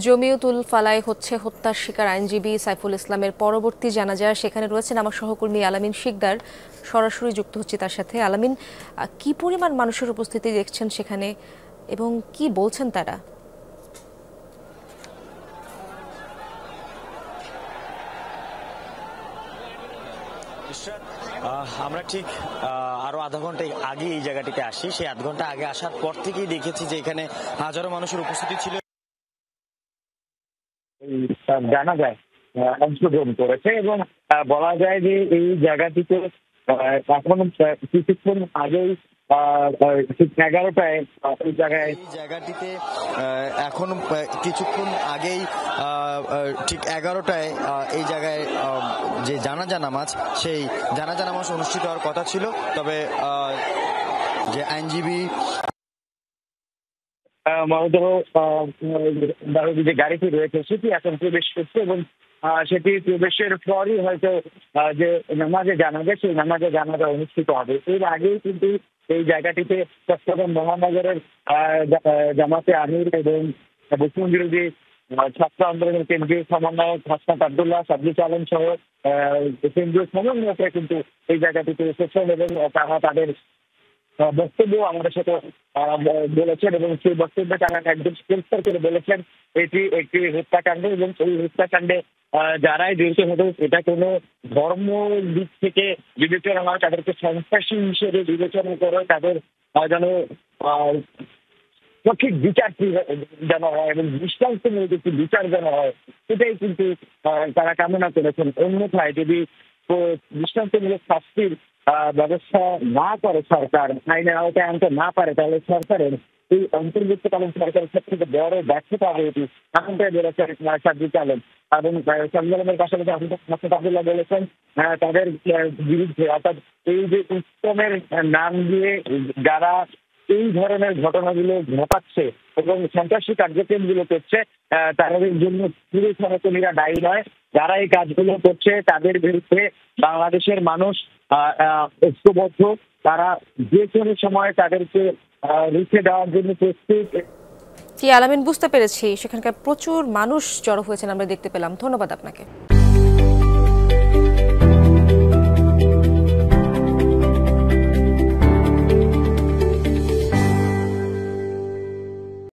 জমিয়তুল ফালায় হচ্ছে হত্যার শিকার আইনজীবী সাইফুল ইসলামের পরবর্তী জানাজা। সেখানে রয়েছেন আমার সহকর্মী আলামিন শিকদার। সরাসরি যুক্ত হচ্ছে তার সাথে। আলামিন, কি পরিমাণ মানুষের উপস্থিতি দেখছেন সেখানে এবং কি বলছেন তারা? আমরা ঠিক আরো আধা ঘন্টা আগে এই জায়গাটিতে আসি। সেই আধ ঘন্টা আগে আসার পর থেকেই দেখেছি যে এখানে হাজারো মানুষের উপস্থিতি ছিল। জানা যায় অংশগ্রহণ করেছে এবং বলা যায় যে এই জায়গাটিতে এখন কিছুক্ষণ আগেই ঠিক 11টায় এই জায়গাটিতে এখন কিছুক্ষণ আগেই ঠিক 11টায় এই জায়গায় যে জানাজা নামাজ, সেই জানাজা নামাজ অনুষ্ঠিত হওয়ার কথা ছিল। তবে যে আইনজীবী যে গাড়িটি রয়েছে সেটি এখন প্রবেশ করছে এবং সেটি প্রবেশের পরই হয়তো যে নামাজে জানাজা, সেই নামাজে জানাজা অনুষ্ঠিত হবে। এর আগেই কিন্তু এই জায়গাটিতে চট্টগ্রাম মহানগরের জামাতে আমির এবং মুসলিম বিরোধী ছাত্র আন্দোলনের কেন্দ্রীয় সমন্বয়ক হাসনাত আব্দুল্লাহ, সাব্বির আলম সহ কেন্দ্রীয় সমন্বয়করা কিন্তু এই জায়গাটিতে এসেছেন এবং তারা তাদের বক্তব্য আমাদের সাথে বলেছেন এবং সেই বক্তব্যে তারা একদম পরিষ্কার করে বলেছেন এটি একটি হত্যাকাণ্ড এবং এই হত্যাকাণ্ডে যারাই জড়িত হতো এটা কোনো ধর্ম দিক থেকে বিবেচনা হয়, তাদেরকে সন্ত্রাসী হিসেবে বিবেচনা করে তাদের যেন সঠিক বিচার যেন হয় এবং দৃষ্টান্তমূলক একটি বিচার যেন হয়, সেটাই কিন্তু তারা কামনা করেছেন। অন্যথায় যদি দৃষ্টান্তমূলক শাস্তির ব্যবস্থা না করে সরকার, আইনের আওতায় আনতে না পারে, তাহলে সরকারের এই অন্তর্ভুক্তকালীন সরকারের ক্ষেত্রে বড় ব্যর্থতা হবে এটি, এমনটাই বলেছেন সাব্বির আলম। এবং সাব্বির আলমের পাশাপাশি হাসনাত আব্দুল্লাহ বলেছেন তাদের বিরুদ্ধে, অর্থাৎ এই যে উত্তমের নাম দিয়ে যারা এই ধরনের ঘটনাগুলো ঘটাচ্ছে এবং সন্ত্রাসী কার্যক্রমগুলো করছে, তাদের জন্য পুরো সনাতনীরা দায়ী নয়। যারা এই কাজগুলো করছে তাদের বিরুদ্ধে বাংলাদেশের মানুষ ঐক্যবদ্ধ, তারা যে কোনো সময় তাদেরকে রুখে দেওয়ার জন্য প্রস্তুত। জি আলামিন, বুঝতে পেরেছি। সেখানকার প্রচুর মানুষ জড়ো হয়েছেন আমরা দেখতে পেলাম। ধন্যবাদ আপনাকে।